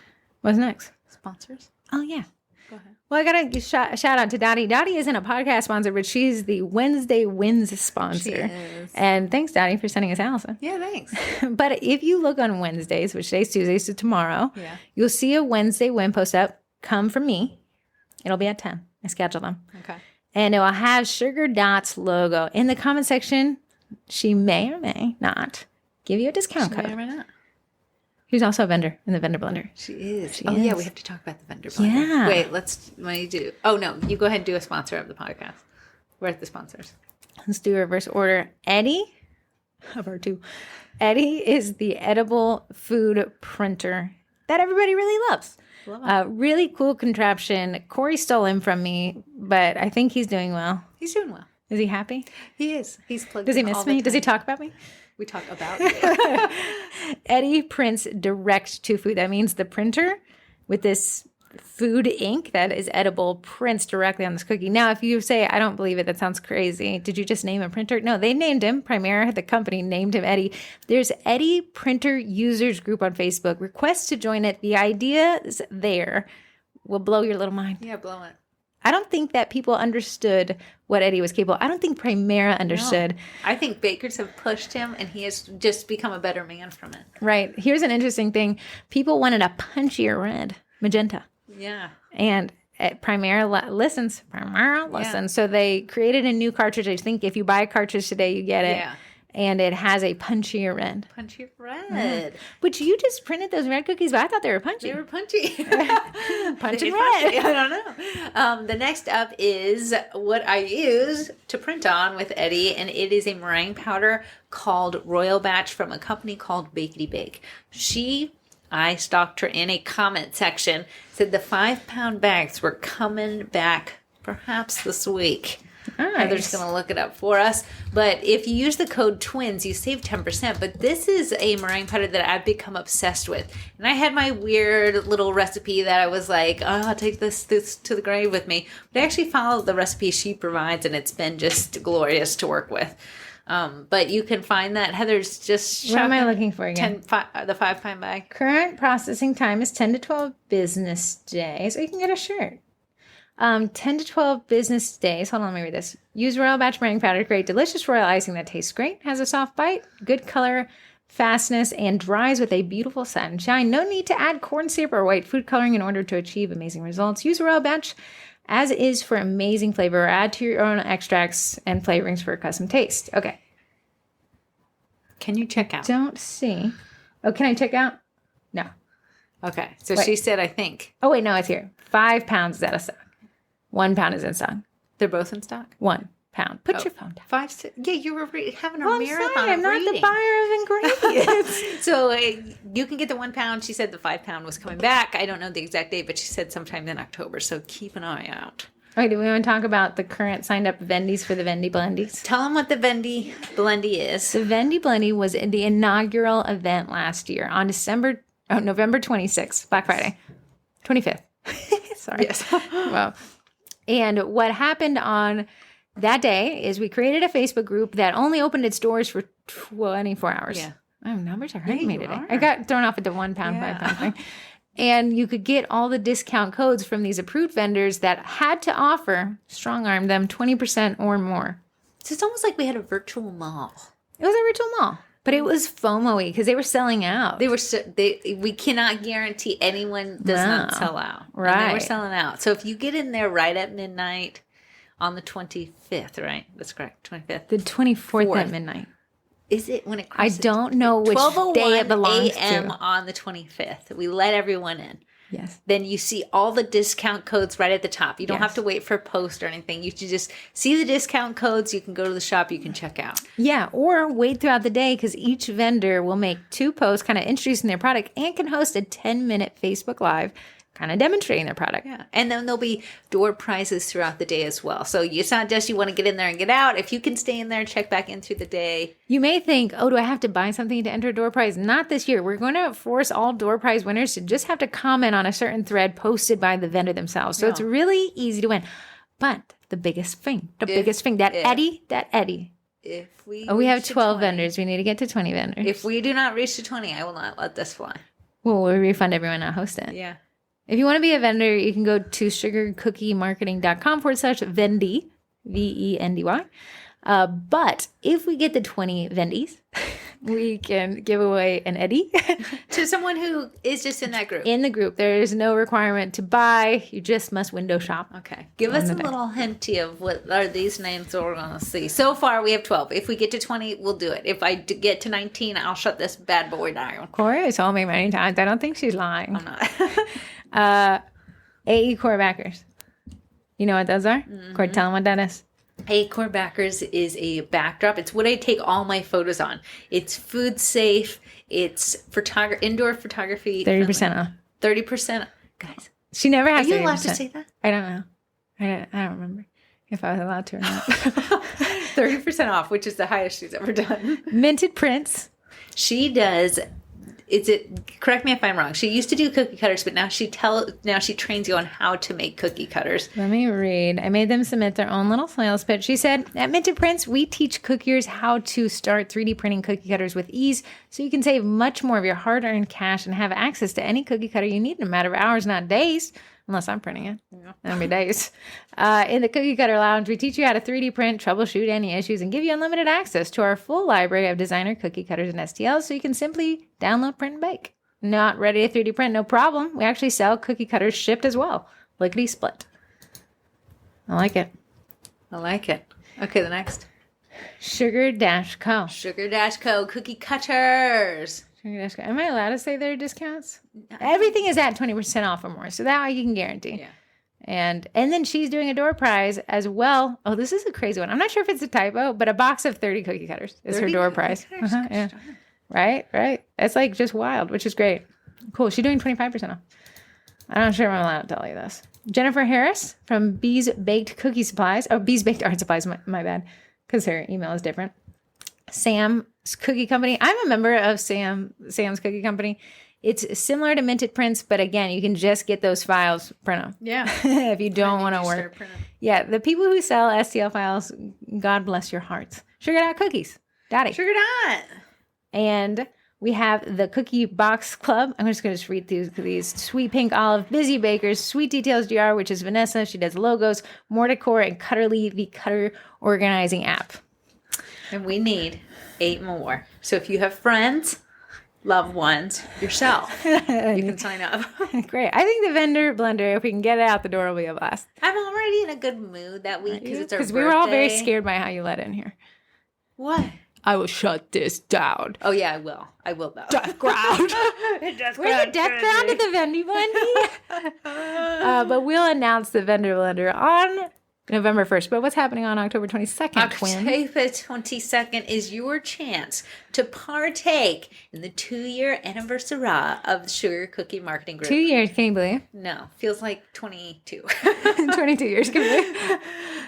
What's next? Sponsors. Oh, yeah. Go ahead. Well, I got to give shout out to Dottie. Dottie isn't a podcast sponsor, but she's the Wednesday Wins sponsor. She is. And thanks, Dottie, for sending us Allison. Yeah, thanks. But if you look on Wednesdays, which today's Tuesday, so tomorrow, you'll see a Wednesday Win post up. Come from me. It'll be at 10. I schedule them. Okay. And it will have Sugar Dot's logo. In the comment section, she may or may not give you a discount code. Why not? She's also a vendor in the vendor blender. She is. She Yeah, is. we have to talk about the vendor blender. Yeah. Wait, let me do. Oh no, you go ahead and do a sponsor of the podcast. We're at the sponsors. Let's do reverse order. Eddie, of our two, Eddie is the edible food printer that everybody really loves. Really cool contraption. Corey stole him from me, but I think he's doing well. He's doing well. Is he happy? He is. He's plugged. Does he in all miss the me? Does he time. talk about me? We talk about you. Eddie prints direct to food. That means the printer with this food ink that is edible prints directly on this cookie. Now, if you say, I don't believe it, that sounds crazy. Did you just name a printer? No, they named him. Primera, the company, named him Eddie. There's Eddie Printer Users Group on Facebook. Request to join it. The ideas there will blow your little mind. Yeah, blow it. I don't think that people understood what Eddie was capable. I don't think Primera understood. No. I think bakers have pushed him, and he has just become a better man from it. Right. Here's an interesting thing. People wanted a punchier red, magenta. Yeah. And at Primera listens. So they created a new cartridge. I think if you buy a cartridge today, you get it. Yeah. And it has a punchier red. Punchy red. Which you just printed those red cookies, but I thought they were punchy. They were punchy. Punchy They're red. punchy. I don't know. The next up is what I use to print on with Eddie, and it is a meringue powder called Royal Batch from a company called Bakety Bake. I stalked her in a comment section, said the 5-pound bags were coming back perhaps this week. Nice. Heather's going to look it up for us. But if you use the code TWINS, you save 10%. But this is a meringue powder that I've become obsessed with. And I had my weird little recipe that I was like, oh, I'll take this to the grave with me. But I actually followed the recipe she provides, and it's been just glorious to work with. But you can find that. Heather's just What am I looking for again? the 5-pound bag. Current processing time is 10 to 12 business days. So you can get a shirt. 10 to 12 business days. Hold on, let me read this. Use Royal Batch meringue powder to create delicious royal icing that tastes great, has a soft bite, good color, fastness, and dries with a beautiful satin shine. No need to add corn syrup or white food coloring in order to achieve amazing results. Use Royal Batch as is for amazing flavor, or add to your own extracts and flavorings for a custom taste. Okay. Can you check out? Don't see. Oh, can I check out? No. Okay. So Wait. she said, I think. Oh, wait, no, it's here. 5 pounds is out of stock. 1 pound is in stock. They're both in stock? 1 pound. Put your phone down. 5, 6. Yeah, you were having a I'm marathon. sorry, I'm of not reading. the buyer of ingredients. So you can get the 1 pound. She said the 5 pound was coming back. I don't know the exact date, but she said sometime in October. So keep an eye out. Okay, do we want to talk about the current signed up vendies for the Vendy Blendies? Tell them what the Vendy Blendy is. The Vendy Blendy was in the inaugural event last year on November 26th, Black Friday, 25th. Sorry. Yes. Well, and what happened on that day is we created a Facebook group that only opened its doors for 24 hours. Yeah. Oh, numbers are hurting me you today. are. I got thrown off at the 1 pound, Yeah. 5 pound thing. And you could get all the discount codes from these approved vendors that had to offer, strong arm them, 20% or more. So it's almost like we had a virtual mall. It was a virtual mall, but it was FOMO-y because they were selling out. We cannot guarantee anyone does not sell out. And they were Right. selling out. So if you get in there right at midnight on the 25th, right? That's correct. 25th. The 24th Fourth. at midnight. Is it when it I crosses? don't know which day it 12:01 belongs a.m. to. on the 25th. We let everyone in. Yes. Then you see all the discount codes right at the top. You don't Yes. have to wait for a post or anything. You should just see the discount codes. You can go to the shop. You can check out. Yeah, or wait throughout the day because each vendor will make 2 posts kind of introducing their product and can host a 10-minute Facebook Live kind of demonstrating their product. Yeah. And then there'll be door prizes throughout the day as well. So it's not just you want to get in there and get out. If you can stay in there and check back in through the day. You may think, oh, do I have to buy something to enter a door prize? Not this year. We're going to force all door prize winners to just have to comment on a certain thread posted by the vendor themselves. So it's really easy to win. But the biggest thing, that Eddie. If we Oh, we have reach to 12 20 vendors. We need to get to 20 vendors. If we do not reach to 20, I will not let this fly. Well, we'll refund everyone not host it. Yeah. If you want to be a vendor, you can go to sugarcookiemarketing.com/Vendy, Vendy. But if we get the 20 Vendies, we can give away an Eddie To someone who is just in that group. in the group. There is no requirement to buy. You just must window shop. Okay. Give us a little hinty of what are these names that we're going to see. So far, we have 12. If we get to 20, we'll do it. If I get to 19, I'll shut this bad boy down. Corey has told me many times. I don't think she's lying. I'm not. AE core backers. You know what those are? Corey, tell them what that is. Core Backers is a backdrop. It's what I take all my photos on. It's food safe. It's indoor photography. 30% off. 30%. Guys, She never has are you 30%. allowed to say that? I don't know. I don't remember if I was allowed to or not. 30% off, which is the highest she's ever done. Minted prints. She does. Correct me if I'm wrong. She used to do cookie cutters, but now she trains you on how to make cookie cutters. Let me read. I made them submit their own little sales pitch. She said, at Minted Prints, we teach cookiers how to start 3D printing cookie cutters with ease so you can save much more of your hard-earned cash and have access to any cookie cutter you need in a matter of hours, not days. Unless I'm printing it. That'll be days. In the Cookie Cutter Lounge, we teach you how to 3D print, troubleshoot any issues, and give you unlimited access to our full library of designer cookie cutters and STLs so you can simply download, print, and bake. Not ready to 3D print? No problem. We actually sell cookie cutters shipped as well. Lickety split. I like it. I like it. Okay, the next. Sugar-Co. Sugar-Co cookie cutters. Sugar-Co. Am I allowed to say their discounts? Everything is at 20% off or more, so that way you can guarantee. Yeah. And then she's doing a door prize as well. Oh, this is a crazy one. I'm not sure if it's a typo, but a box of 30 cookie cutters is her door prize. Yeah. Right. It's like just wild, which is great. Cool. She's doing 25% off. I'm not sure if I'm allowed to tell you this. Jennifer Harris from Bees Baked Cookie Supplies. Oh, Bees Baked Art Supplies. My bad. Because her email is different. Sam's Cookie Company. I'm a member of Sam's Cookie Company. It's similar to Minted Prints, but again, you can just get those files, print them. Yeah. If you don't want to work. Yeah, the people who sell STL files, God bless your hearts. Sugar Dot Cookies. Daddy. Sugar Dot. And we have the Cookie Box Club. I'm just going to read through these. Sweet Pink Olive, Busy Bakers, Sweet Details GR, which is Vanessa. She does logos, More Decor, and Cutterly, the cutter organizing app. And we need 8 more. So if you have friends, loved ones, yourself, you can sign up. Great. I think the vendor blender, if we can get it out the door, will be a blast. I'm already in a good mood that week because it's our birthday. Because we were all very scared by how you let in here. What? I will shut this down. Oh, yeah, I will. I will, though. Death ground. We're the death ground of the vendor blender. But we'll announce the vendor blender on November 1st. But what's happening on October 22nd, Twin? October 22nd is your chance to partake in the 2-year anniversary of the Sugar Cookie Marketing Group. 2 years, can you believe? No, feels like 22. 22 years, can you believe?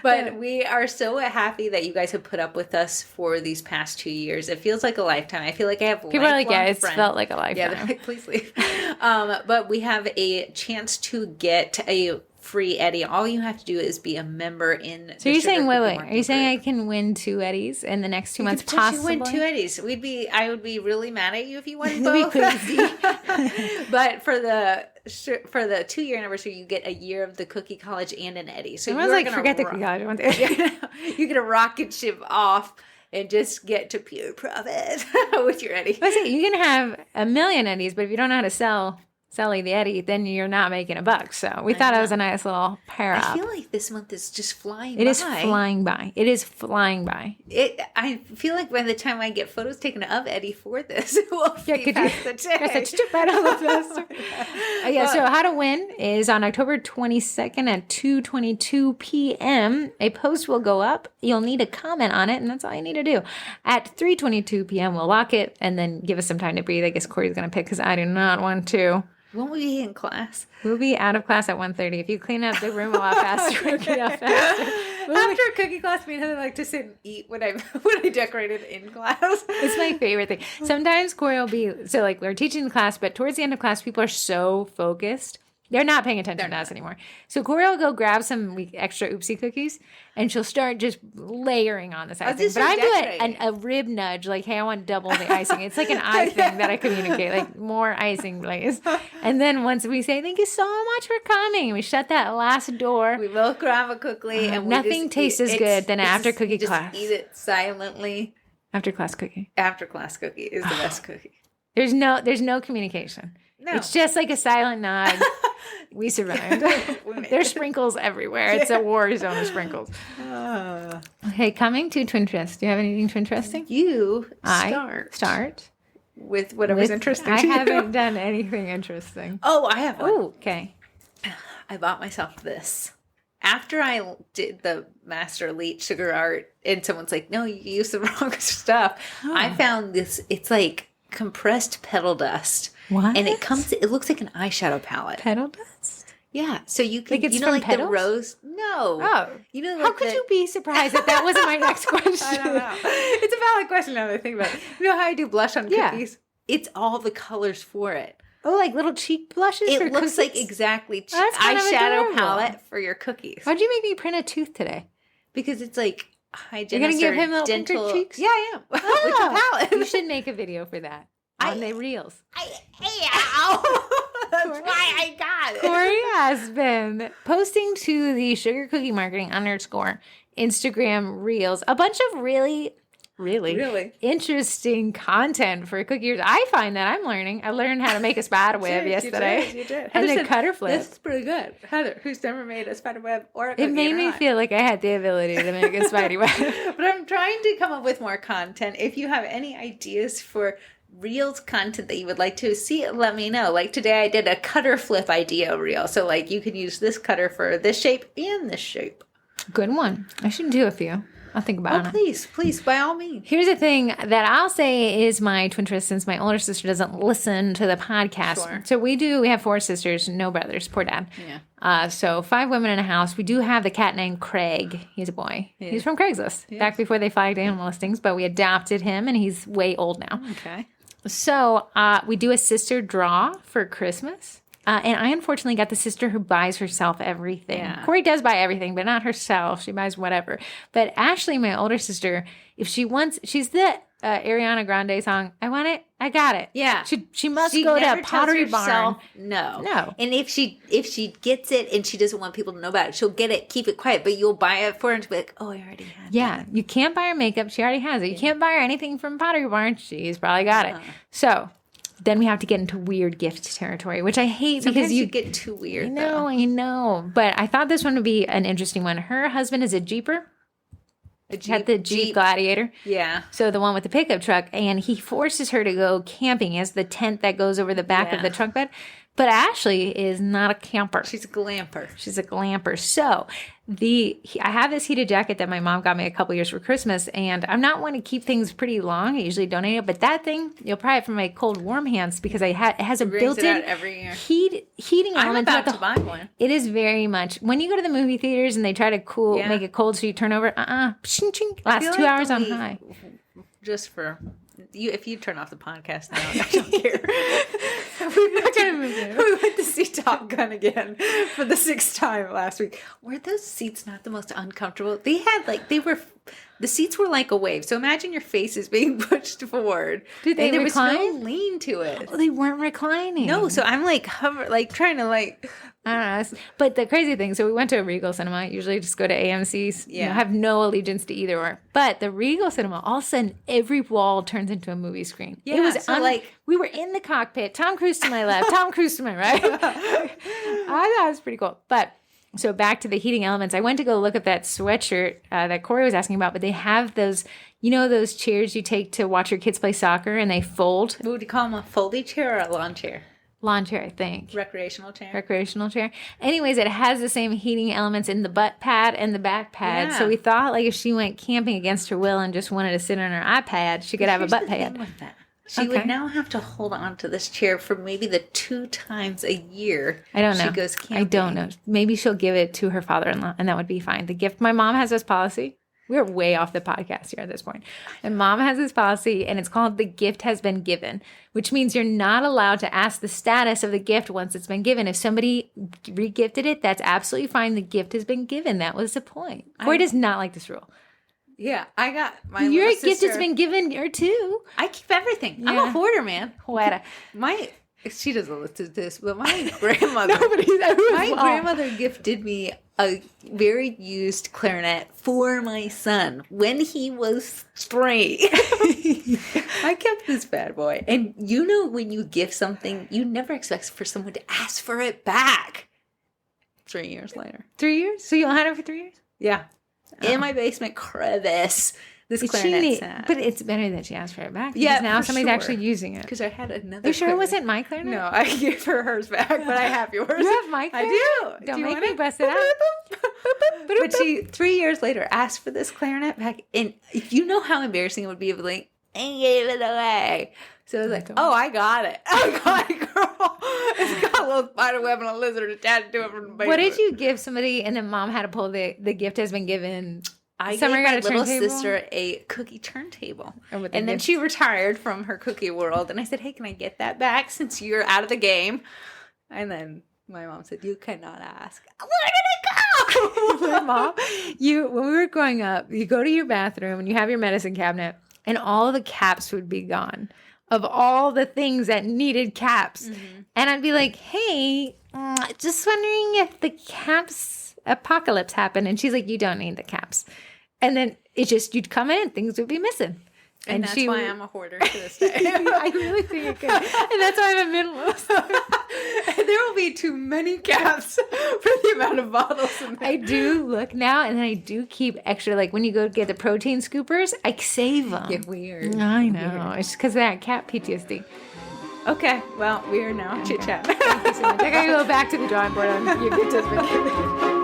But we are so happy that you guys have put up with us for these past 2 years. It feels like a lifetime. I feel like I have people are like, yeah, it's felt like a lifetime. Yeah, they're like, please leave. But we have a chance to get a free Eddie. All you have to do is be a member in. So you're saying, wait, are you saying I can win 2 Eddies in the next 2 months? Possibly win 2 Eddies. I would be really mad at you if you won both. But for the 2-year anniversary, you get a year of the Cookie College and an Eddie. So everyone's like, forget the Cookie College. You get a rocket ship off and just get to pure profit with your Eddie. Let's say you can have a million Eddies, but if you don't know how to sell the Eddie, then you're not making a buck. So we thought it was a nice little pair up. I feel like this month is just flying by. It is flying by. It is flying by. I feel like by the time I get photos taken of Eddie for this, it will be past the day. So how to win is on October 22nd at 2:22 p.m. A post will go up. You'll need a comment on it, and that's all you need to do. At 3:22 p.m., we'll lock it, and then give us some time to breathe. I guess Corey's going to pick because I do not want to. Won't we be in class? We'll be out of class at 1:30. If you clean up the room a lot faster, we'll get out faster. After a cookie class, me and Heather like to sit and eat when I decorated in class. It's my favorite thing. Sometimes Corey will be, we're teaching the class, but towards the end of class, people are so focused. They're not paying attention to us anymore. So Corey will go grab some extra oopsie cookies, and she'll start just layering on this icing. But I do a rib nudge, like, hey, I want double the icing. It's like an eye thing that I communicate, like, more icing, please. And then once we say, thank you so much for coming, we shut that last door. We will grab a cookie. And nothing tastes as good than after cookie class. Eat it silently. After class cookie. After class cookie is the best cookie. There's no communication. No. It's just like a silent nod. We survived. There's sprinkles everywhere. It's a war zone of sprinkles. Okay, coming to Twinterest. Do you have anything Twinteresting? You start with whatever's interesting to you. I haven't done anything interesting. Oh, I have one. Oh, okay. I bought myself this. After I did the Master Elite Sugar Art, and someone's like, no, you used the wrong stuff. I found this. It's like compressed petal dust. What? And it looks like an eyeshadow palette. Petal dust? Yeah. So you can, Like it's you know, from like petals? the rose. No. Oh. You know, like how could you be surprised that wasn't my next question? I don't know. It's a valid question now that I think about it. You know how I do blush on cookies? It's all the colors for it. Oh, like little cheek blushes for It looks cookies? like exactly That's kind of eyeshadow adorable. palette for your cookies. Why'd you make me print a tooth today? Because it's like hygienist You're going to give him little dental pinker cheeks? Yeah, I am. With the palette. You should make a video for that on the reels. That's why I got it. Corey has been posting to the Sugar Cookie Marketing _ Instagram reels a bunch of really interesting content for cookies. I find that I'm learning. I learned how to make a spider web yesterday. You did. And Heather the said, cutter flip. This is pretty good. Heather, who's never made a spider web or a cookie. It made me feel like I had the ability to make a spidey web. But I'm trying to come up with more content. If you have any ideas for Reels content that you would like to see, let me know. Like today I did a cutter flip idea reel. So like you can use this cutter for this shape and this shape. Good one. I should do a few. I'll think about it. Please, by all means. Here's the thing that I'll say is my Twinterest, since my older sister doesn't listen to the podcast. Sure. So we have 4 sisters, no brothers. Poor dad. Yeah. So 5 women in a house. We do have the cat named Craig. He's a boy. Yeah. He's from Craigslist, back before they flagged animal listings, but we adopted him and he's way old now. Okay. So we do a sister draw for Christmas. And I unfortunately got the sister who buys herself everything. Yeah. Corey does buy everything, but not herself. She buys whatever. But Ashley, my older sister, if she wants, she's the Ariana Grande song, I want it, I got it. Yeah. She must go to Pottery Barn. No. And if she gets it and she doesn't want people to know about it, she'll get it, keep it quiet, but you'll buy it for her and she'll be like, oh, I already had that. You can't buy her makeup. She already has it. You can't buy her anything from Pottery Barn. She's probably got it. So then we have to get into weird gift territory, which I hate. Sometimes because you get too weird. I know. But I thought this one would be an interesting one. Her husband is a Jeeper. Had the Jeep Gladiator. Yeah. So the one with the pickup truck. And he forces her to go camping as the tent that goes over the back of the truck bed. But Ashley is not a camper. She's a glamper. So I have this heated jacket that my mom got me a couple years for Christmas, and I'm not one to keep things pretty long. I usually donate it, but that thing, you'll probably have from my cold warm hands because it has a built-in heating element. I'm about to buy one. It is very much when you go to the movie theaters and they try to make it cold so you turn over. Lasts 2 hours on high. Just for you, if you turn off the podcast now, I don't care. We went to see Top Gun again for the 6th time last week. Were those seats not the most uncomfortable? The seats were like a wave. So imagine your face is being pushed forward. Did they recline? There was no lean to it. Oh, they weren't reclining. No, so I'm like trying to I don't know. But the crazy thing, so we went to a Regal Cinema. Usually just go to AMC's. Yeah. Have no allegiance to either or. But the Regal Cinema, all of a sudden, every wall turns into a movie screen. Yeah, it was we were in the cockpit. Tom Cruise to my left, Tom Cruise to my right. I thought it was pretty cool. But so back to the heating elements. I went to go look at that sweatshirt that Corey was asking about, but they have those, those chairs you take to watch your kids play soccer and they fold. What would you call them, a foldy chair or a lawn chair? Lawn chair, I think. Recreational chair. Anyways, it has the same heating elements in the butt pad and the back pad. Yeah. So we thought if she went camping against her will and just wanted to sit on her iPad, she could have a butt pad. She would now have to hold on to this chair for maybe the 2 times a year. I don't know. She goes camping. I don't know. Maybe she'll give it to her father-in-law, and that would be fine. The gift. My mom has this policy. We're way off the podcast here at this point. And mom has this policy, and it's called the gift has been given, which means you're not allowed to ask the status of the gift once it's been given. If somebody re-gifted it, that's absolutely fine. The gift has been given. That was the point. Corey does not like this rule. Yeah, I got my Your little gift sister. has been given her too. I keep everything. Yeah. I'm a hoarder, man. Hoarder. She doesn't listen to this, but my grandmother. Nobody's ever. My grandmother gifted me a very used clarinet for my son when he was 3. I kept this bad boy. And you know, when you give something, you never expect for someone to ask for it back. 3 years later. 3 years? So you had it for 3 years? Yeah. In my basement crevice. This clarinet sat. But it's better that she asked for it back. Yeah, Because now for somebody's sure. actually using it. Because I had another. Are you sure it clarinet. wasn't my clarinet? No, I gave her hers back, but I have yours. You have my clarinet? I do. Don't Do you make want me it? bust it out. But she 3 years later asked for this clarinet back, and you know how embarrassing it would be if like I gave it away. So I was like, "Oh, I got it. I got it, girl. It's got a little spider web and a lizard attached to it from the basement." What did you give somebody and then mom had to pull the gift has been given? I Summer gave got my a little turntable? sister a cookie turntable. And with the And then gift- she retired from her cookie world. And I said, hey, can I get that back since you're out of the game? And then my mom said, you cannot ask. Where did it go? My mom, when we were growing up, you go to your bathroom and you have your medicine cabinet and all the caps would be gone of all the things that needed caps. Mm-hmm. And I'd be like, hey, just wondering if the caps apocalypse happened. And she's like, you don't need the caps. And then it just, you'd come in, things would be missing. And that's why I'm a hoarder to this day. I really think it could. And that's why I'm a minimalist. There will be too many caps for the amount of bottles in there. I do look now, and then I do keep extra. Like when you go get the protein scoopers, I save them. Get weird. I know. It's because of that cat PTSD. Okay, well, we are now chit-chatting. Thank you so much. I gotta go back to the drawing board on your gift has been given.